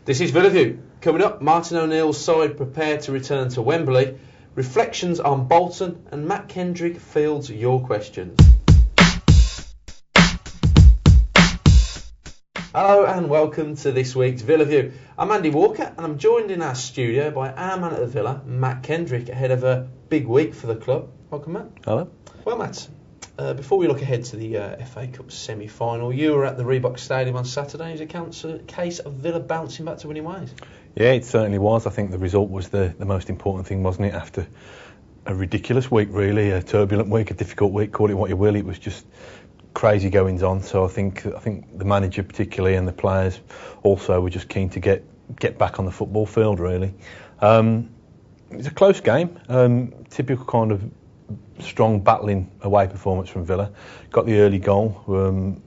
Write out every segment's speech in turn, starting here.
This is Villa View. Coming up, Martin O'Neill's side prepared to return to Wembley, reflections on Bolton, and Matt Kendrick fields your questions. Hello and welcome to this week's Villa View. I'm Andy Walker and I'm joined in our studio by our man at the Villa, Matt Kendrick, ahead of a big week for the club. Welcome, Matt. Hello. Well, Matt, before we look ahead to the FA Cup semi-final, you were at the Reebok Stadium on Saturday. Is it a case of Villa bouncing back to winning ways? Yeah, it certainly was. I think the result was the most important thing, wasn't it? After a ridiculous week, really, a turbulent week, a difficult week, call it what you will, it was just crazy goings on. So I think the manager particularly and the players also were just keen to get back on the football field, really. It was a close game, typical kind of strong battling away performance from Villa. Got the early goal,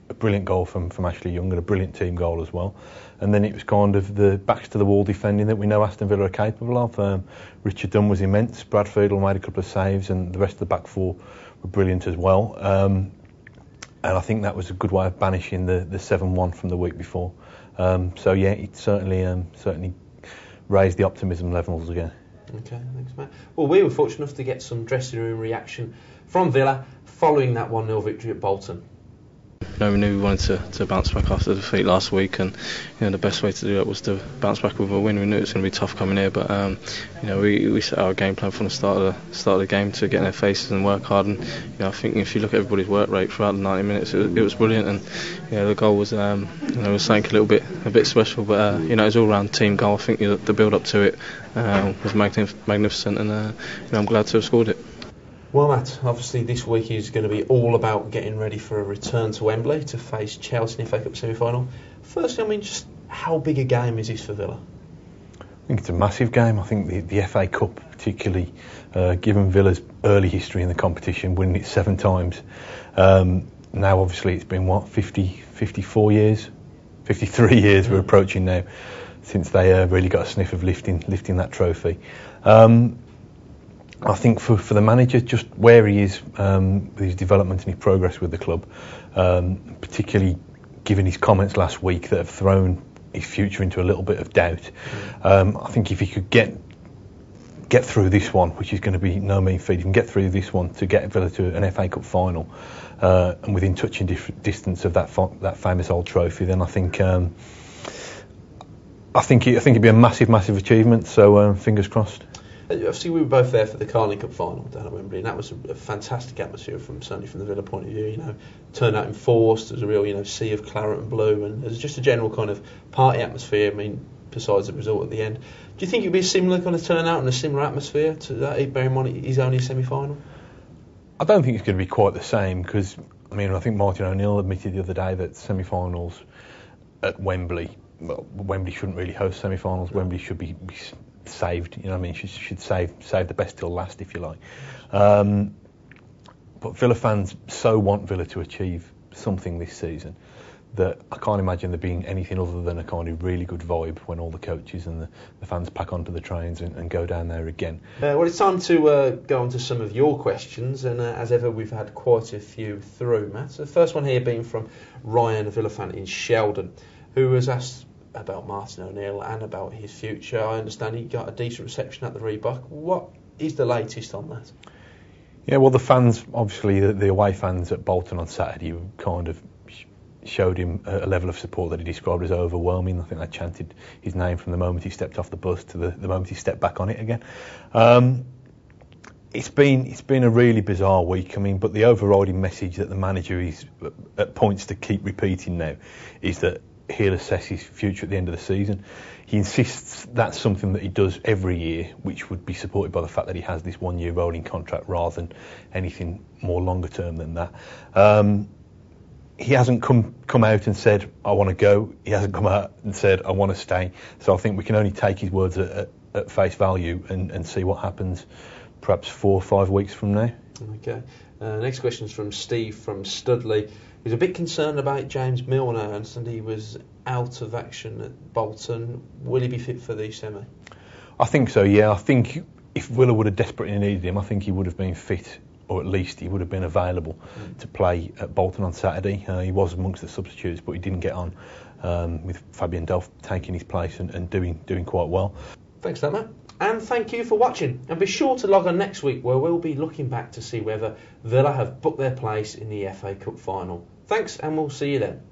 a brilliant goal from Ashley Young and a brilliant team goal as well. And then it was kind of the backs to the wall defending that we know Aston Villa are capable of. Richard Dunn was immense, Brad Fiedel made a couple of saves, and the rest of the back four were brilliant as well. And I think that was a good way of banishing the 7-1 from the week before. So yeah, it certainly raised the optimism levels again. Okay, thanks, Matt. Well, we were fortunate enough to get some dressing room reaction from Villa following that 1-0 victory at Bolton. We knew we wanted to bounce back after the defeat last week, and the best way to do that was to bounce back with a win. We knew it was going to be tough coming here, but we set our game plan from the start of the game to get in their faces and work hard. And I think if you look at everybody's work rate throughout the 90 minutes, it was brilliant. And the goal was was something a bit special, but it was all round team goal. I think the build up to it was magnificent, and I'm glad to have scored it. Well, Matt, obviously this week is going to be all about getting ready for a return to Wembley to face Chelsea in the FA Cup semi-final. Firstly, just how big a game is this for Villa? I think it's a massive game. I think the FA Cup, particularly, given Villa's early history in the competition, winning it 7 times. Now, obviously, it's been, 54 years? 53 years we're approaching now since they really got a sniff of lifting that trophy. I think for the manager, just where he is with his development and his progress with the club, particularly given his comments last week that have thrown his future into a little bit of doubt, I think if he could get through this one, which is going to be no mean feat, he can get through this one to get Villa to an FA Cup final and within touching distance of that famous old trophy, then I think it'd be a massive achievement. So fingers crossed. Obviously, we were both there for the Carling Cup final down at Wembley, and that was a fantastic atmosphere certainly from the Villa point of view. Turned out in force. There was a real sea of claret and blue, and there's just a general kind of party atmosphere. Besides the result at the end, do you think it'd be a similar kind of turnout and a similar atmosphere to that? Bearing in mind it is only a semi-final. I don't think it's going to be quite the same because I think Martin O'Neill admitted the other day that semi-finals at Wembley. Well, Wembley shouldn't really host semi-finals. Wembley should be saved, should save the best till last, if you like. But Villa fans so want Villa to achieve something this season that I can't imagine there being anything other than a kind of really good vibe when all the coaches and the fans pack onto the trains and go down there again. Well, it's time to go on to some of your questions, and as ever we've had quite a few through, Matt. So the first one here being from Ryan, a Villa fan in Sheldon, who was asked about Martin O'Neill and about his future. I understand he got a decent reception at the Reebok. What is the latest on that? Yeah, well, the fans, obviously, the away fans at Bolton on Saturday kind of showed him a level of support that he described as overwhelming. I think they chanted his name from the moment he stepped off the bus to the moment he stepped back on it again. It's been a really bizarre week. But the overriding message that the manager is at points to keep repeating now is that he'll assess his future at the end of the season. He insists that's something that he does every year, which would be supported by the fact that he has this 1-year rolling contract rather than anything more longer term than that. He hasn't come out and said, I want to go. He hasn't come out and said, I want to stay. So I think we can only take his words at face value and see what happens perhaps 4 or 5 weeks from now. Okay. Next question is from Steve from Studley. He's a bit concerned about James Milner, and he was out of action at Bolton. Will he be fit for the semi? I think so, yeah. I think if Villa would have desperately needed him, I think he would have been fit, or at least he would have been available to play at Bolton on Saturday. He was amongst the substitutes, but he didn't get on. with Fabian Delph taking his place and doing quite well. Thanks for that, Matt. And thank you for watching. And be sure to log on next week where we'll be looking back to see whether Villa have booked their place in the FA Cup final. Thanks, and we'll see you then.